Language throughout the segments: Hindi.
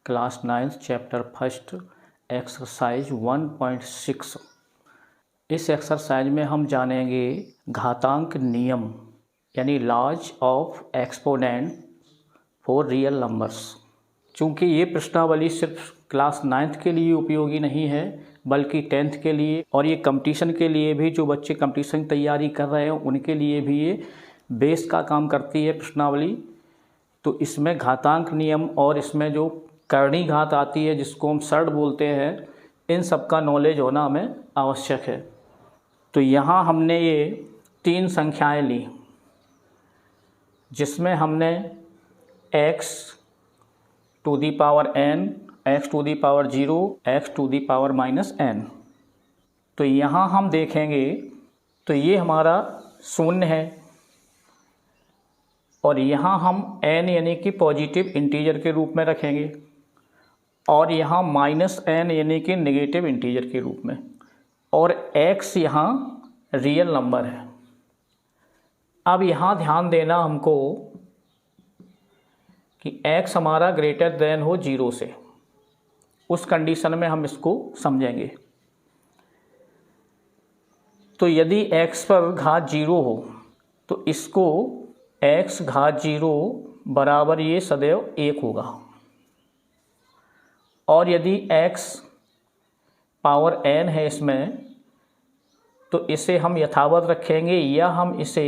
Class 9 chapter first exercise 1.6। इस एक्सरसाइज में हम जानेंगे घातांक नियम यानी laws of exponent for real numbers. चूँकि ये प्रश्नावली सिर्फ क्लास 9th के लिए उपयोगी नहीं है बल्कि 10th के लिए और ये कंपटीशन के लिए भी, जो बच्चे कंपटीशन की तैयारी कर रहे हैं उनके लिए भी ये बेस का काम करती है प्रश्नावली। तो इसमें घातांक नियम और इसमें जो करणी घात आती है जिसको हम सर्ड बोलते हैं, इन सब का नॉलेज होना हमें आवश्यक है। तो यहाँ हमने ये 3 संख्याएं ली जिसमें हमने x to the power n, x to the power 0, x to the power -n। तो यहाँ हम देखेंगे तो ये हमारा शून्य है और यहाँ हम n यानी कि पॉजिटिव इंटीजर के रूप में रखेंगे और यहाँ -n यानी कि नेगेटिव इंटीजर के रूप में, और x यहाँ रियल नंबर है। अब यहाँ ध्यान देना हमको कि x हमारा ग्रेटर देन हो 0 से, उस कंडीशन में हम इसको समझेंगे। तो यदि x पर घात 0 हो तो इसको x घात 0 बराबर ये सदैव 1 होगा, और यदि x पावर n है इसमें तो इसे हम यथावत रखेंगे या हम इसे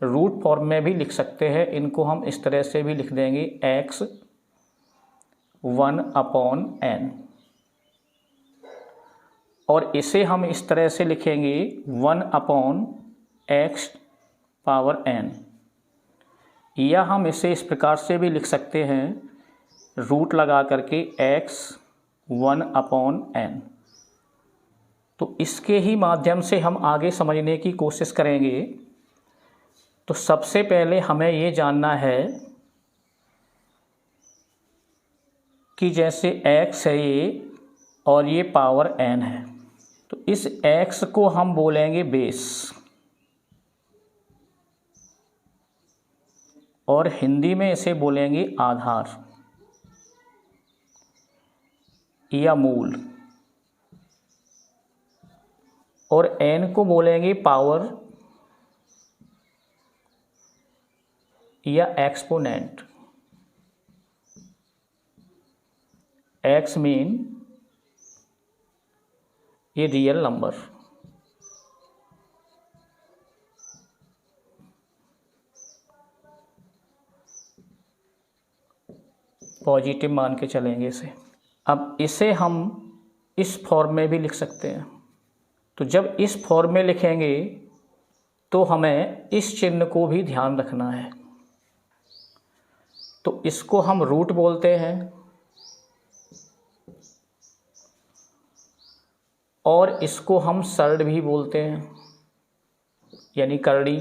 रूट फॉर्म में भी लिख सकते हैं। इनको हम इस तरह से भी लिख देंगे x 1/n, और इसे हम इस तरह से लिखेंगे 1/x पावर n, या हम इसे इस प्रकार से भी लिख सकते हैं रूट लगा करके x 1/n। तो इसके ही माध्यम से हम आगे समझने की कोशिश करेंगे। तो सबसे पहले हमें ये जानना है कि जैसे x है ये और ये पावर n है, तो इस x को हम बोलेंगे बेस, और हिंदी में इसे बोलेंगे आधार या मूल, और n को बोलेंगे पावर या एक्सपोनेंट। x मीन ये रियल नंबर, पॉजिटिव मान के चलेंगे इसे। अब इसे हम इस फॉर्म में भी लिख सकते हैं। तो जब इस फॉर्म में लिखेंगे तो हमें इस चिन्ह को भी ध्यान रखना है। तो इसको हम रूट बोलते हैं और इसको हम सर्ड भी बोलते हैं यानी करड़ी,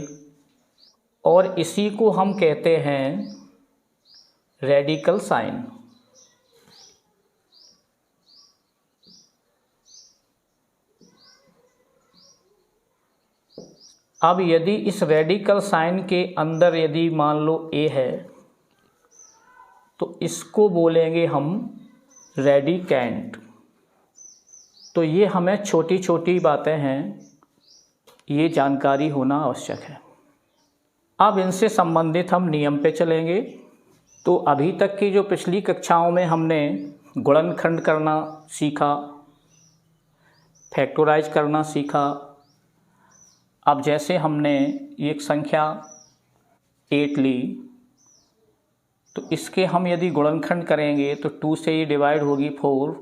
और इसी को हम कहते हैं रेडिकल साइन। अब यदि इस रेडिकल साइन के अंदर यदि मान लो a है तो इसको बोलेंगे हम रेडिकेंट। तो ये हमें छोटी छोटी बातें हैं, ये जानकारी होना आवश्यक है। अब इनसे संबंधित हम नियम पे चलेंगे। तो अभी तक की जो पिछली कक्षाओं में हमने गुणनखंड करना सीखा, फैक्टराइज करना सीखा। अब जैसे हमने एक संख्या 8 ली तो इसके हम यदि गुणनखंड करेंगे तो 2 से ये डिवाइड होगी 4,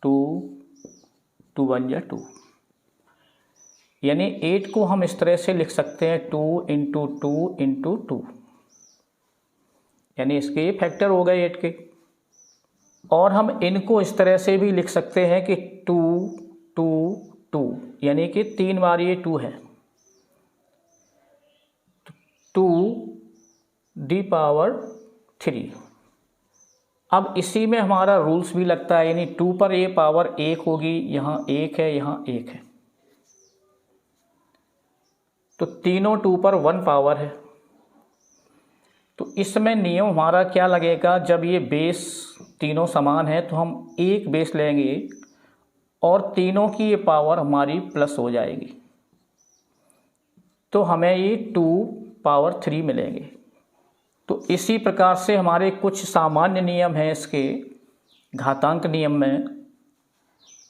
2 1 जा 2, यानी 8 को हम इस तरह से लिख सकते हैं 2 × 2 × 2, यानी इसके ये फैक्टर हो गए 8 के। और हम इनको इस तरह से भी लिख सकते हैं कि 2 2 2, यानी कि 3 बार ये 2 है, 2 दी पावर 3। अब इसी में हमारा रूल्स भी लगता है, यानी 2 पर ये पावर 1 होगी, यहाँ 1 है, यहाँ 1 है, तो तीनों 2 पर 1 पावर है। तो इसमें नियम हमारा क्या लगेगा, जब ये बेस तीनों समान है तो हम एक बेस लेंगे और तीनों की ये पावर हमारी प्लस हो जाएगी, तो हमें ये 2 पावर 3 मिलेंगे। तो इसी प्रकार से हमारे कुछ सामान्य नियम हैं इसके घातांक नियम में,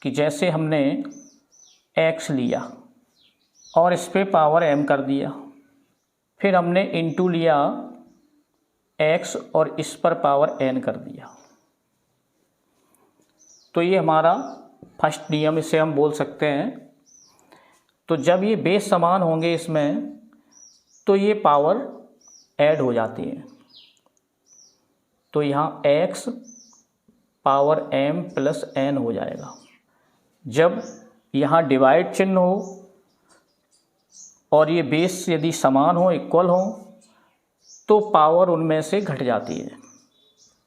कि जैसे हमने x लिया और इस पे पावर m कर दिया, फिर हमने इनटू लिया x और इस पर पावर n कर दिया, तो ये हमारा फर्स्ट नियम इसे हम बोल सकते हैं। तो जब ये बेस समान होंगे इसमें तो ये पावर ऐड हो जाती है, तो यहाँ x power m plus n हो जाएगा। जब यहाँ डिवाइड चिन्ह हो और ये बेस यदि समान हो, इक्वल हो, तो पावर उनमें से घट जाती है,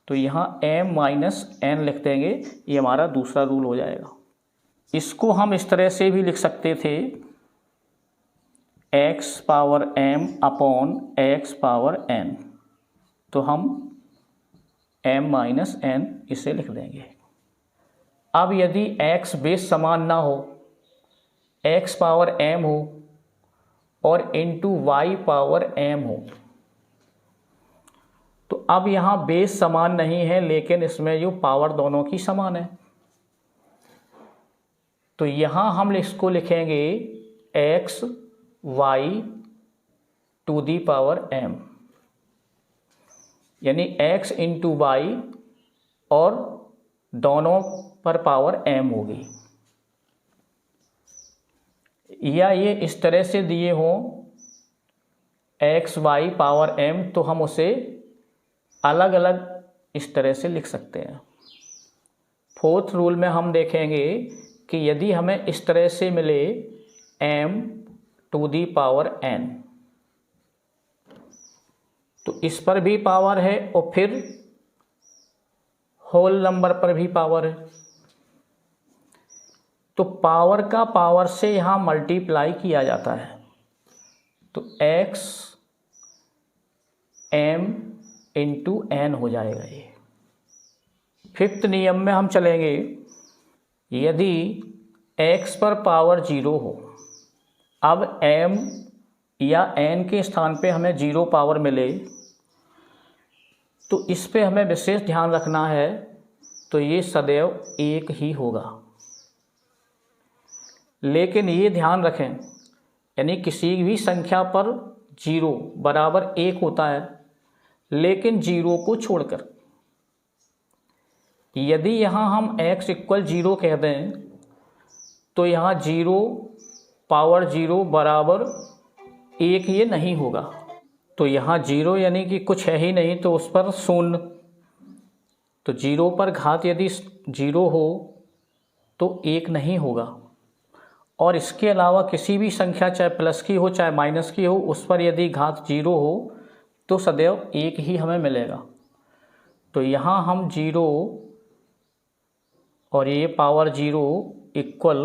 तो यहाँ m माइनस n लिख देंगे, ये हमारा दूसरा रूल हो जाएगा। इसको हम इस तरह से भी लिख सकते थे, x power m upon x power n, तो हम m माइनस n इसे लिख देंगे। अब यदि x बेस समान ना हो, x पावर m हो और इनटू y पावर m हो, तो अब यहाँ बेस समान नहीं है लेकिन इसमें जो पावर दोनों की समान है, तो यहाँ हम इसको लिखेंगे x y to the power m, यानी x इंटू वाई और दोनों पर पावर m होगी। या ये इस तरह से दिए हों x y पावर m, तो हम उसे अलग अलग इस तरह से लिख सकते हैं। फोर्थ रूल में हम देखेंगे कि यदि हमें इस तरह से मिले m to the power n, तो इस पर भी पावर है और फिर होल नंबर पर भी पावर है, तो पावर का पावर से यहाँ मल्टीप्लाई किया जाता है, तो x m इंटू n हो जाएगा ये। फिफ्थ नियम में हम चलेंगे, यदि x पर पावर 0 हो, अब m या n के स्थान पे हमें 0 पावर मिले, तो इस पे हमें विशेष ध्यान रखना है, तो ये सदैव 1 ही होगा। लेकिन ये ध्यान रखें, यानी किसी भी संख्या पर 0 बराबर 1 होता है, लेकिन 0 को छोड़कर। यदि यहाँ हम x इक्वल 0 कह दें, तो यहाँ 0 पावर 0 बराबर 1 ये नहीं होगा, तो यहाँ 0 यानी कि कुछ है ही नहीं, तो उस पर शून्य, तो 0 पर घात यदि 0 हो तो 1 नहीं होगा। और इसके अलावा किसी भी संख्या चाहे प्लस की हो चाहे माइनस की हो, उस पर यदि घात 0 हो तो सदैव 1 ही हमें मिलेगा। तो यहाँ हम 0 और ये पावर 0 इक्वल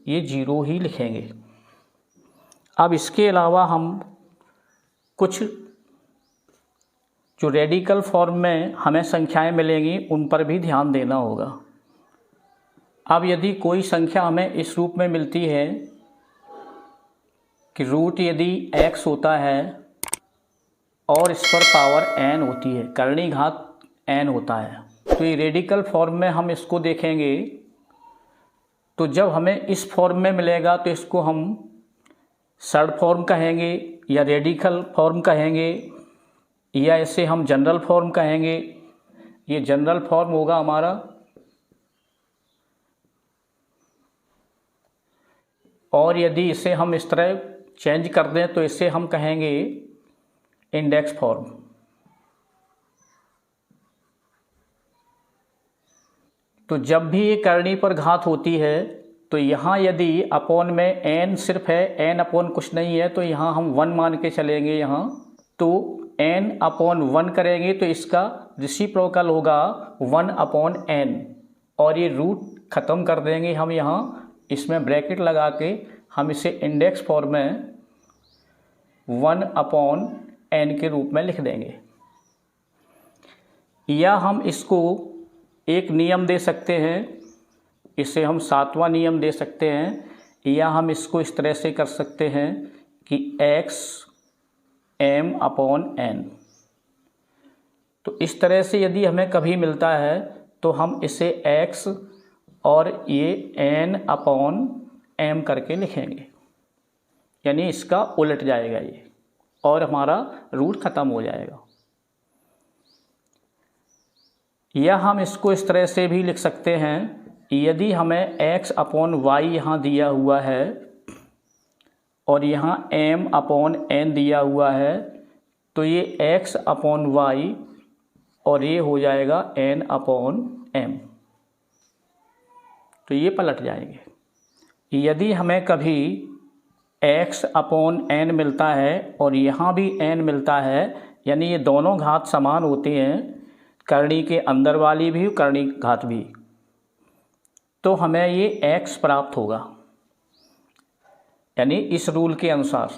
ये 0 ही लिखेंगे। अब इसके अलावा हम कुछ जो रेडिकल फॉर्म में हमें संख्याएं मिलेंगी उन पर भी ध्यान देना होगा। अब यदि कोई संख्या हमें इस रूप में मिलती है कि रूट यदि x होता है और इस पर पावर n होती है, करणी घात n होता है, तो ये रेडिकल फॉर्म में हम इसको देखेंगे, तो जब हमें इस फॉर्म में मिलेगा तो इसको हम सर्ड फॉर्म कहेंगे या रेडिकल फॉर्म कहेंगे, या इसे हम जनरल फॉर्म कहेंगे। ये जनरल फॉर्म होगा हमारा, और यदि इसे हम इस तरह चेंज कर दें तो इसे हम कहेंगे इंडेक्स फॉर्म। तो जब भी ये करनी पर घात होती है, तो यहाँ यदि अपॉन में n सिर्फ है, n अपॉन कुछ नहीं है, तो यहाँ हम 1 मान के चलेंगे। यहाँ तो n अपॉन 1 करेंगे तो इसका रेसिप्रोकल होगा 1 अपॉन n, और ये रूट ख़त्म कर देंगे हम यहाँ, इसमें ब्रैकेट लगा के हम इसे इंडेक्स फॉर्म में 1 अपॉन n के रूप में लिख देंगे। या हम इसको एक नियम दे सकते हैं, इसे हम 7वां नियम दे सकते हैं, या हम इसको इस तरह से कर सकते हैं कि x m/n। तो इस तरह से यदि हमें कभी मिलता है तो हम इसे x और ये n/m करके लिखेंगे, यानी इसका उलट जाएगा ये, और हमारा रूट ख़त्म हो जाएगा। या हम इसको इस तरह से भी लिख सकते हैं, यदि हमें x/y यहाँ दिया हुआ है और यहाँ m/n दिया हुआ है, तो ये x/y और ये हो जाएगा n/m, तो ये पलट जाएंगे। यदि हमें कभी x/n मिलता है और यहाँ भी n मिलता है, यानी ये दोनों घात समान होते हैं, करनी के अंदर वाली भी करनी घात भी, तो हमें ये x प्राप्त होगा, यानी इस रूल के अनुसार।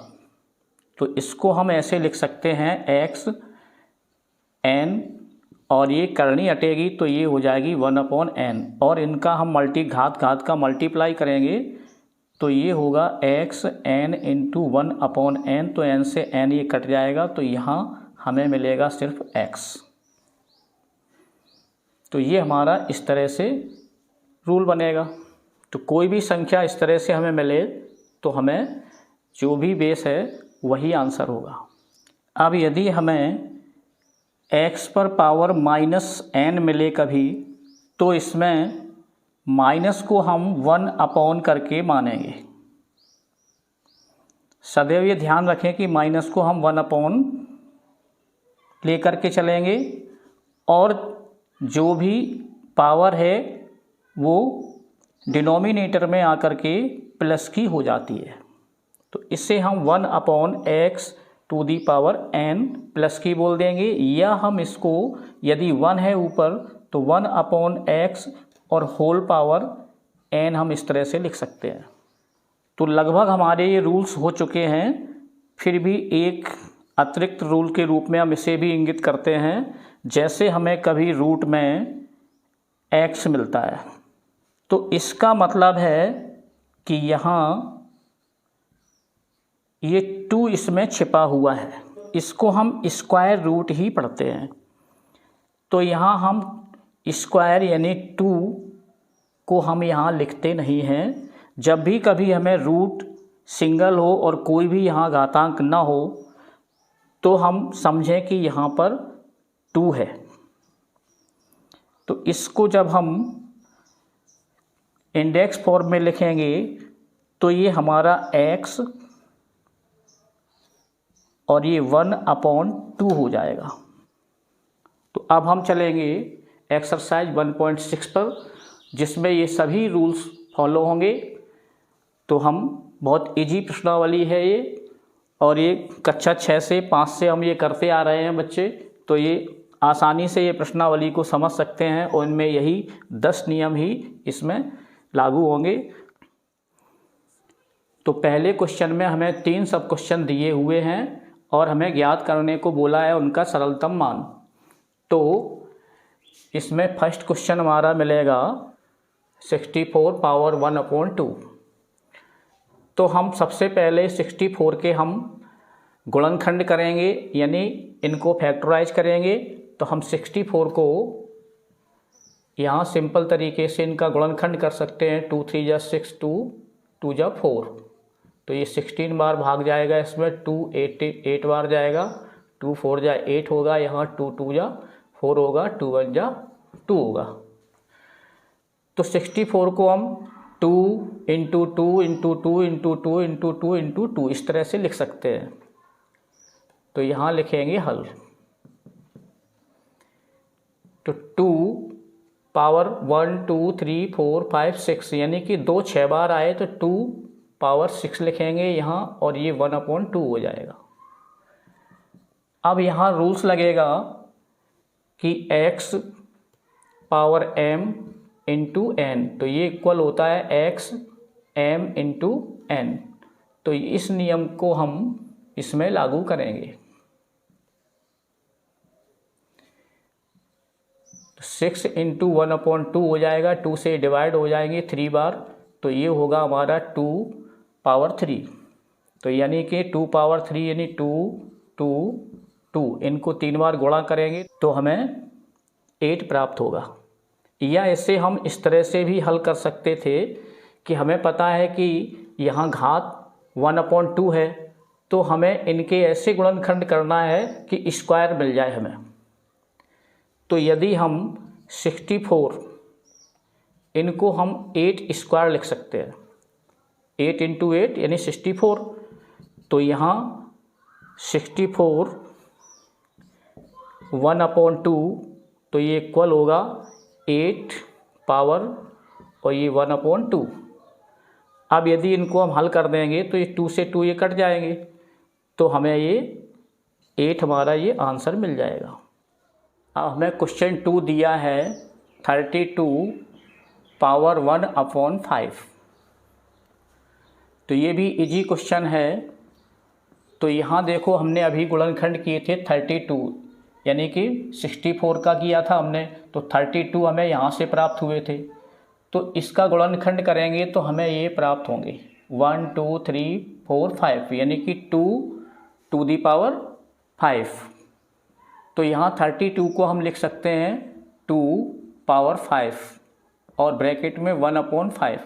तो इसको हम ऐसे लिख सकते हैं x n, और ये करनी हटेगी तो ये हो जाएगी 1/n, और इनका हम घात का मल्टीप्लाई करेंगे तो ये होगा x n × 1/n, तो n से n ये कट जाएगा, तो यहाँ हमें मिलेगा सिर्फ x। तो ये हमारा इस तरह से रूल बनेगा। तो कोई भी संख्या इस तरह से हमें मिले तो हमें जो भी बेस है वही आंसर होगा। अब यदि हमें x पर पावर -n मिले कभी, तो इसमें माइनस को हम 1/n करके मानेंगे। सदैव ये ध्यान रखें कि माइनस को हम 1/n लेकर के चलेंगे, और जो भी पावर है वो डिनोमिनेटर में आकर के प्लस की हो जाती है। तो इससे हम 1/x⁴n प्लस की बोल देंगे, या हम इसको यदि 1 है ऊपर तो 1/x और होल पावर n हम इस तरह से लिख सकते हैं। तो लगभग हमारे ये रूल्स हो चुके हैं, फिर भी एक अतिरिक्त रूल के रूप में हम इसे भी इंगित करते हैं। जैसे हमें कभी रूट में x मिलता है, तो इसका मतलब है कि यहाँ ये 2 इसमें छिपा हुआ है, इसको हम स्क्वायर रूट ही पढ़ते हैं। तो यहाँ हम स्क्वायर यानी 2 को हम यहाँ लिखते नहीं हैं। जब भी कभी हमें रूट सिंगल हो और कोई भी यहाँ घातांक ना हो, तो हम समझें कि यहाँ पर 2 है। तो इसको जब हम इंडेक्स फॉर्म में लिखेंगे तो ये हमारा x और ये 1/2 हो जाएगा। तो अब हम चलेंगे एक्सरसाइज 1.6 पर, जिसमें ये सभी रूल्स फॉलो होंगे। तो हम बहुत इजी प्रश्नावली है ये, और ये कक्षा 6 से 5 से हम ये करते आ रहे हैं बच्चे, तो ये आसानी से ये प्रश्नावली को समझ सकते हैं, और इनमें यही 10 नियम ही इसमें लागू होंगे। तो पहले क्वेश्चन में हमें 3 सब क्वेश्चन दिए हुए हैं और हमें ज्ञात करने को बोला है उनका सरलतम मान। तो इसमें फर्स्ट क्वेश्चन हमारा मिलेगा 64 पावर 1/2। तो हम सबसे पहले 64 के हम गुणनखंड करेंगे, यानी इनको फैक्टराइज करेंगे। तो हम 64 को यहाँ सिंपल तरीके से इनका गुणनखंड कर सकते हैं। 2 3 जा 6, 2 जा 4, तो ये 16 बार भाग जाएगा इसमें, 2 8 बार जाएगा, 2 4 जा 8 होगा, यहाँ 2 2 जा 4 होगा, 2 1 जा 2 होगा। तो 64 को हम 2 × 2 × 2 × 2 × 2 × 2 इस तरह से लिख सकते हैं। तो यहाँ लिखेंगे हल। तो 2 पावर 1 2 3 4 5 6, यानी कि 2 6 बार आए तो 2 पावर 6 लिखेंगे यहाँ, और ये 1/2 हो जाएगा। अब यहाँ रूल्स लगेगा कि x पावर m × n, तो ये इक्वल होता है x m × n। तो इस नियम को हम इसमें लागू करेंगे। 6 इंटू 1/2 हो जाएगा, 2 से डिवाइड हो जाएंगे 3 बार, तो ये होगा हमारा 2 पावर 3। तो यानी कि 2 पावर 3 यानी 2 2 2, इनको 3 बार गुणा करेंगे तो हमें 8 प्राप्त होगा। या इससे हम इस तरह से भी हल कर सकते थे कि हमें पता है कि यहाँ घात 1/2 है, तो हमें इनके ऐसे गुणनखंड करना है कि स्क्वायर मिल जाए हमें। तो यदि हम 64, इनको हम 8 स्क्वायर लिख सकते हैं, 8 इंटू 8 यानी 64। तो यहाँ 64 1/2, तो ये इक्वल होगा 8 पावर और ये 1/2। अब यदि इनको हम हल कर देंगे तो ये 2 से 2 ये कट जाएंगे, तो हमें ये 8 हमारा ये आंसर मिल जाएगा। अब हमें क्वेश्चन 2 दिया है 32 पावर 1/5। तो ये भी इजी क्वेश्चन है। तो यहाँ देखो हमने अभी गुणनखंड किए थे 32, यानी कि 64 का किया था हमने, तो 32 हमें यहाँ से प्राप्त हुए थे। तो इसका गुणनखंड करेंगे तो हमें ये प्राप्त होंगे 1 2 3 4 5, यानी कि 2 टू दी पावर 5। तो यहाँ 32 को हम लिख सकते हैं 2 पावर 5 और ब्रैकेट में 1/5।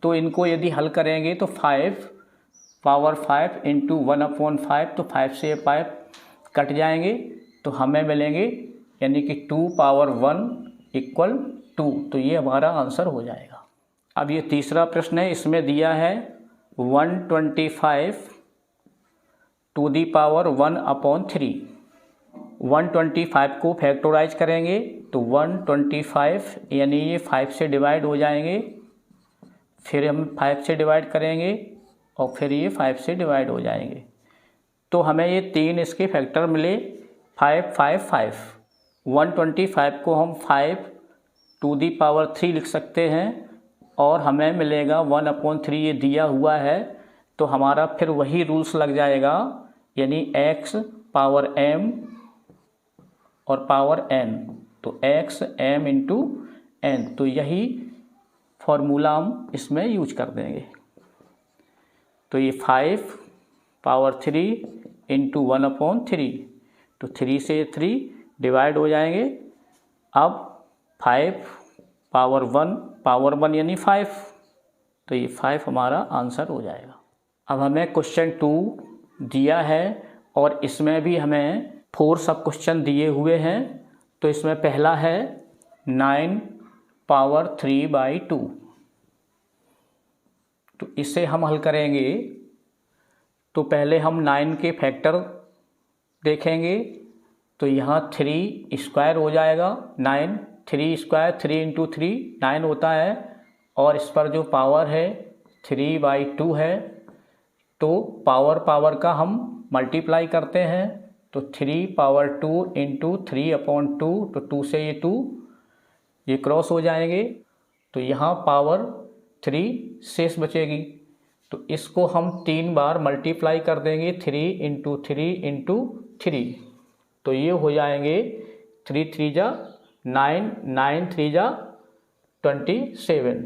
तो इनको यदि हल करेंगे तो 5 पावर 5 इंटू 1/5, तो 5 से 5 कट जाएंगे, तो हमें मिलेंगे यानी कि 2 पावर 1 इक्वल 2। तो ये हमारा आंसर हो जाएगा। अब ये तीसरा प्रश्न है, इसमें दिया है 125 टू दी पावर 1/3। 125 को फैक्टराइज करेंगे तो 125 यानी ये 5 से डिवाइड हो जाएंगे, फिर हम 5 से डिवाइड करेंगे और फिर ये 5 से डिवाइड हो जाएंगे, तो हमें ये 3 इसके फैक्टर मिले 5 5 5। 125 को हम 5 टू दी पावर 3 लिख सकते हैं और हमें मिलेगा 1/3, ये दिया हुआ है, तो हमारा फिर वही रूल्स लग जाएगा, यानी x पावर m और पावर n, तो x m इंटू n। तो यही फॉर्मूला हम इसमें यूज कर देंगे। तो ये 5 पावर 3 इंटू 1/3, तो 3 से 3 डिवाइड हो जाएंगे। अब 5 पावर 1 यानी 5, तो ये 5 हमारा आंसर हो जाएगा। अब हमें क्वेश्चन 2 दिया है और इसमें भी हमें 4 सब क्वेश्चन दिए हुए हैं। तो इसमें पहला है 9 पावर 3/2। तो इसे हम हल करेंगे तो पहले हम 9 के फैक्टर देखेंगे, तो यहाँ 3 स्क्वायर हो जाएगा 9, 3 स्क्वायर 3 इंटू 3 9 होता है, और इस पर जो पावर है 3/2 है, तो पावर का हम मल्टीप्लाई करते हैं, तो 3 पावर 2 इंटू 3/2, तो 2 से ये 2 ये क्रॉस हो जाएंगे, तो यहाँ पावर 3 शेष बचेगी, तो इसको हम 3 बार मल्टीप्लाई कर देंगे 3 इंटू 3 इंटू 3, तो ये हो जाएंगे 3 3 जा 9, 9 3 जा 27,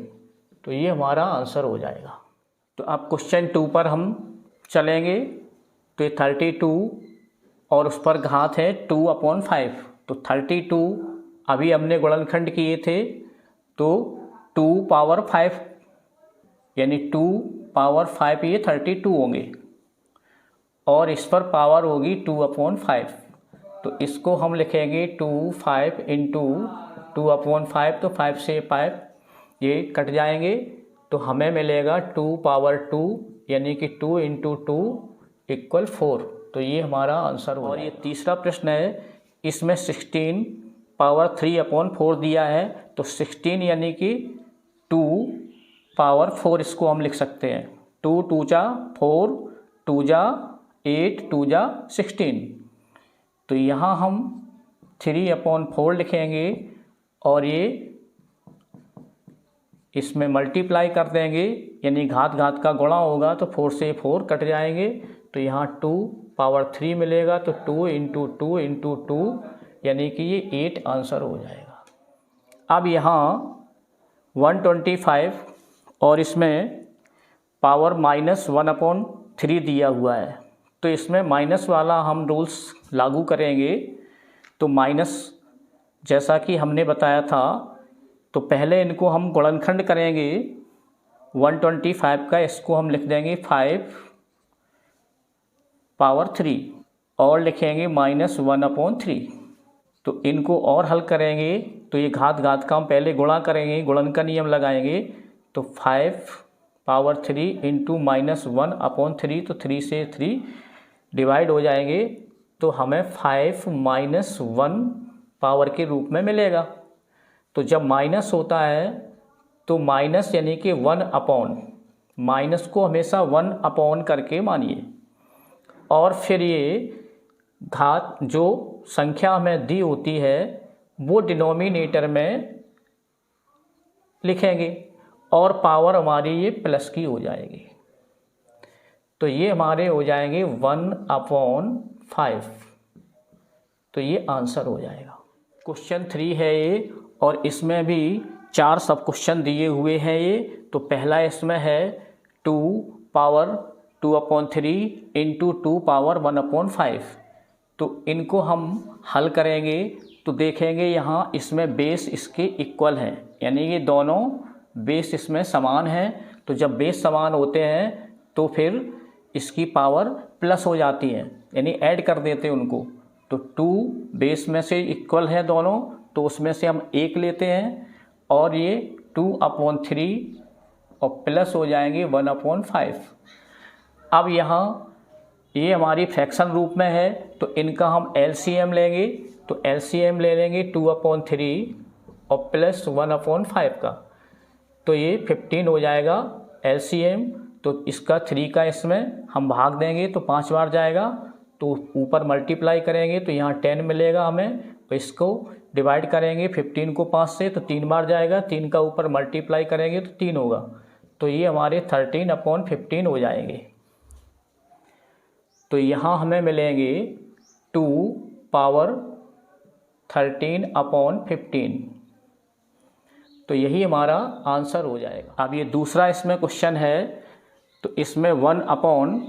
तो ये हमारा आंसर हो जाएगा। तो अब क्वेश्चन 2 पर हम चलेंगे, तो ये 32 और उस पर घात है 2/5, तो 32 अभी हमने गुणनखंड किए थे, तो 2 पावर 5 यानी 2 पावर 5 ये 32 होंगे, और इस पर पावर होगी 2/5, तो इसको हम लिखेंगे 2 5 इंटू 2/5, तो 5 से 5 ये कट जाएंगे, तो हमें मिलेगा 2 पावर 2 यानी कि 2 इंटू 2 इक्वल 4, तो ये हमारा आंसर होगा। और ये तीसरा प्रश्न है, इसमें 16 पावर 3/4 दिया है, तो 16 यानी कि 2 पावर 4 इसको हम लिख सकते हैं, 2 2 जा 4, 2 जा 8, 2 जा 16, तो यहाँ हम 3/4 लिखेंगे और ये इसमें मल्टीप्लाई कर देंगे, यानी घात का गुणा होगा, तो 4 से 4 कट जाएंगे, तो यहाँ 2 पावर 3 मिलेगा, तो 2 इंटू 2 इंटू 2 यानी कि ये 8 आंसर हो जाएगा। अब यहाँ 125 और इसमें पावर -1/3 दिया हुआ है, तो इसमें माइनस वाला हम रूल्स लागू करेंगे। तो माइनस जैसा कि हमने बताया था, तो पहले इनको हम गुणनखंड करेंगे 125 का, इसको हम लिख देंगे 5/3 और लिखेंगे -1/3। तो इनको और हल करेंगे तो ये घात का हम पहले गुणा करेंगे, गुणन का नियम लगाएंगे। तो 5/3 इंटू -1/3, तो 3 से 3 डिवाइड हो जाएंगे, तो हमें 5 - 1 पावर के रूप में मिलेगा। तो जब माइनस होता है तो माइनस यानी कि 1/, माइनस को हमेशा 1/, करके मानिए। और फिर ये घात जो संख्या हमें दी होती है वो डिनोमिनेटर में लिखेंगे और पावर हमारी ये प्लस की हो जाएगी। तो ये हमारे हो जाएंगे 1/5। तो ये आंसर हो जाएगा। क्वेश्चन 3 है ये, और इसमें भी 4 सब क्वेश्चन दिए हुए हैं ये। तो पहला इसमें है 2/2/3 इंटू 2/1/5। तो इनको हम हल करेंगे तो देखेंगे यहाँ इसमें बेस इसके इक्वल हैं, यानी कि दोनों बेस इसमें समान हैं। तो जब बेस समान होते हैं तो फिर इसकी पावर प्लस हो जाती है, यानी ऐड कर देते हैं उनको। तो 2 बेस में से इक्वल है दोनों, तो उसमें से हम 1 लेते हैं और ये 2/3 और प्लस हो जाएंगे 1/5। अब यहाँ ये हमारी फ्रैक्शन रूप में है, तो इनका हम LCM लेंगे। तो LCM ले लेंगे 2/3 और प्लस 1/5 का, तो ये 15 हो जाएगा LCM। तो इसका 3 का इसमें हम भाग देंगे तो 5 बार जाएगा, तो ऊपर मल्टीप्लाई करेंगे तो यहाँ 10 मिलेगा हमें। तो इसको डिवाइड करेंगे 15 को 5 से, तो 3 बार जाएगा, 3 का ऊपर मल्टीप्लाई करेंगे तो 3 होगा। तो ये हमारे 13/15 हो जाएंगे। तो यहाँ हमें मिलेंगे 2/13/15। तो यही हमारा आंसर हो जाएगा। अब ये दूसरा इसमें क्वेश्चन है, तो इसमें 1/,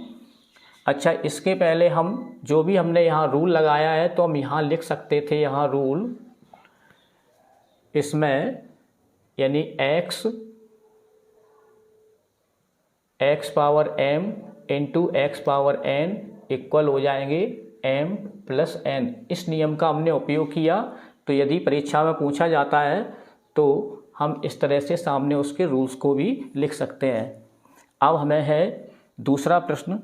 अच्छा इसके पहले हम जो भी हमने यहाँ रूल लगाया है तो हम यहाँ लिख सकते थे, यहाँ रूल इसमें यानी x⁴m इंटू x⁴n इक्वल हो जाएंगे m + n। इस नियम का हमने उपयोग किया। तो यदि परीक्षा में पूछा जाता है तो हम इस तरह से सामने उसके रूल्स को भी लिख सकते हैं। अब हमें है दूसरा प्रश्न,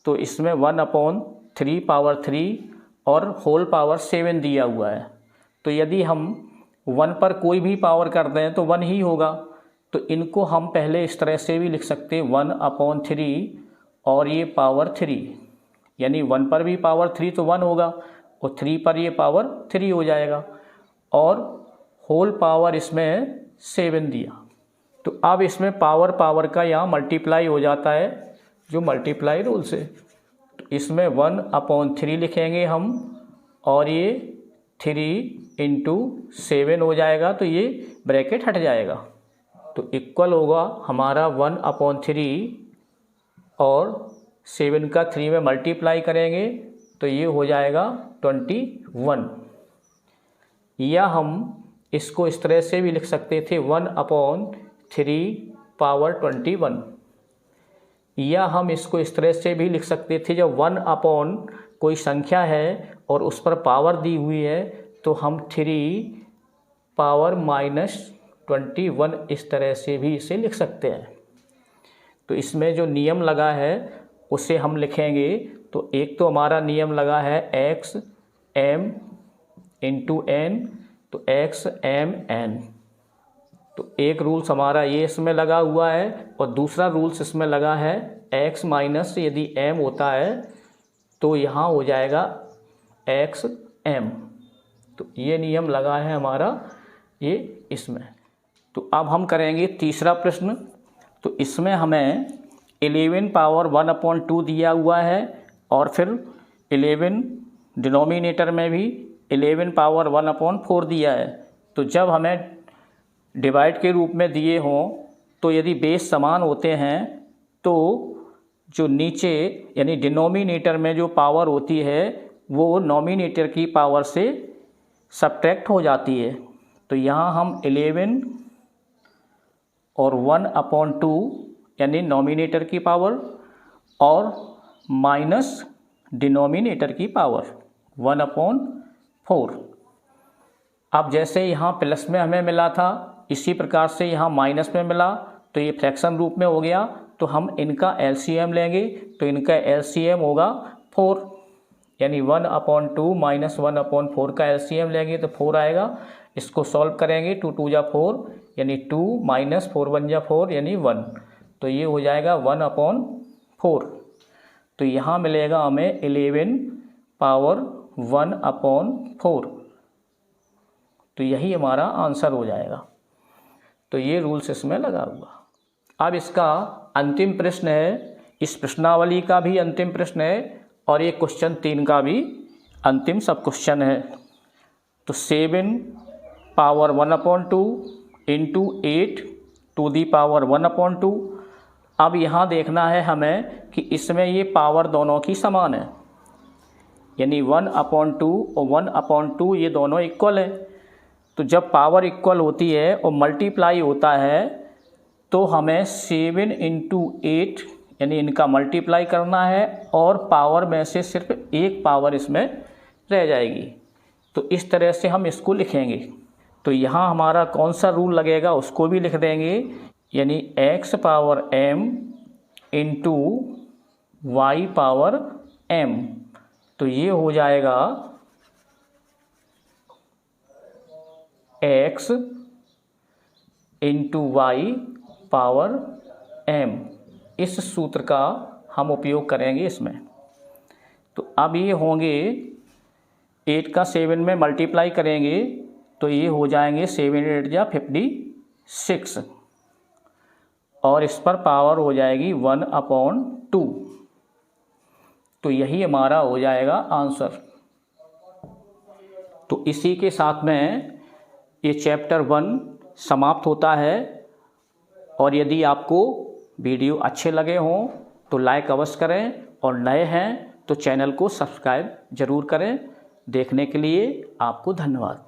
तो इसमें 1/3/3 और होल पावर 7 दिया हुआ है। तो यदि हम 1 पर कोई भी पावर कर दें तो 1 ही होगा। तो इनको हम पहले इस तरह से भी लिख सकते हैं 1/3 और ये पावर 3, यानी 1 पर भी पावर 3 तो 1 होगा और 3 पर ये पावर 3 हो जाएगा, और होल पावर इसमें 7 दिया। तो अब इसमें पावर का यहाँ मल्टीप्लाई हो जाता है, जो मल्टीप्लाई रूल से। तो इसमें 1/3 लिखेंगे हम और ये 3 इंटू 7 हो जाएगा, तो ये ब्रैकेट हट जाएगा। तो इक्वल होगा हमारा 1/3 और 7 का 3 में मल्टीप्लाई करेंगे तो ये हो जाएगा 21। या हम इसको इस तरह से भी लिख सकते थे 1/3 या हम इसको इस तरह से भी लिख सकते थे, जब 1/ कोई संख्या है और उस पर पावर दी हुई है तो हम 3⁻⁻21 इस तरह से भी इसे लिख सकते हैं। तो इसमें जो नियम लगा है उसे हम लिखेंगे। तो एक तो हमारा नियम लगा है xm इंटू n, तो xmn। तो एक रूल्स हमारा ये इसमें लगा हुआ है और दूसरा रूल्स इसमें लगा है x माइनस यदि m होता है तो यहाँ हो जाएगा xm। तो ये नियम लगा है हमारा ये इसमें। तो अब हम करेंगे तीसरा प्रश्न। तो इसमें हमें 11/1/2 दिया हुआ है और फिर 11 डिनोमिनेटर में भी 11/1/4 दिया है। तो जब हमें डिवाइड के रूप में दिए हों तो यदि बेस समान होते हैं तो जो नीचे यानी डिनोमिनेटर में जो पावर होती है वो नॉमिनेटर की पावर से सब्ट्रैक्ट हो जाती है। तो यहाँ हम 11 और 1/2 यानी नॉमिनेटर की पावर और माइनस डिनोमिनेटर की पावर 1/4। अब जैसे यहाँ प्लस में हमें मिला था इसी प्रकार से यहाँ माइनस में मिला, तो ये फ्रैक्शन रूप में हो गया। तो हम इनका एलसीएम लेंगे, तो इनका एलसीएम होगा 4, यानी 1/2 माइनस 1/4 का एलसीएम लेंगे तो 4 आएगा। इसको सॉल्व करेंगे, 2 2 जा 4 यानी 2 माइनस 4 1 जा 4 यानी 1, तो ये हो जाएगा 1/4। तो यहाँ मिलेगा हमें 11 पावर 1/4, तो यही हमारा आंसर हो जाएगा। तो ये रूल्स इसमें लगा हुआ। अब इसका अंतिम प्रश्न है, इस प्रश्नावली का भी अंतिम प्रश्न है और ये क्वेश्चन 3 का भी अंतिम सब क्वेश्चन है। तो 7 power 1/2 into 8 to the power 1/2। अब यहाँ देखना है हमें कि इसमें ये पावर दोनों की समान है, यानी 1/2 और 1/2 ये दोनों इक्वल है। तो जब पावर इक्वल होती है और मल्टीप्लाई होता है तो हमें 7 इंटू 8 यानी इनका मल्टीप्लाई करना है और पावर में से सिर्फ एक पावर इसमें रह जाएगी। तो इस तरह से हम इसको लिखेंगे। तो यहाँ हमारा कौन सा रूल लगेगा उसको भी लिख देंगे, यानी x power m into y power m। तो ये हो जाएगा x into y power m। इस सूत्र का हम उपयोग करेंगे इसमें। तो अब ये होंगे 8 का 7 में मल्टीप्लाई करेंगे तो ये हो जाएंगे 7 8 जा 56 और इस पर पावर हो जाएगी 1/2। तो यही हमारा हो जाएगा आंसर। तो इसी के साथ में ये चैप्टर 1 समाप्त होता है। और यदि आपको वीडियो अच्छे लगे हों तो लाइक अवश्य करें और नए हैं तो चैनल को सब्सक्राइब ज़रूर करें। देखने के लिए आपको धन्यवाद।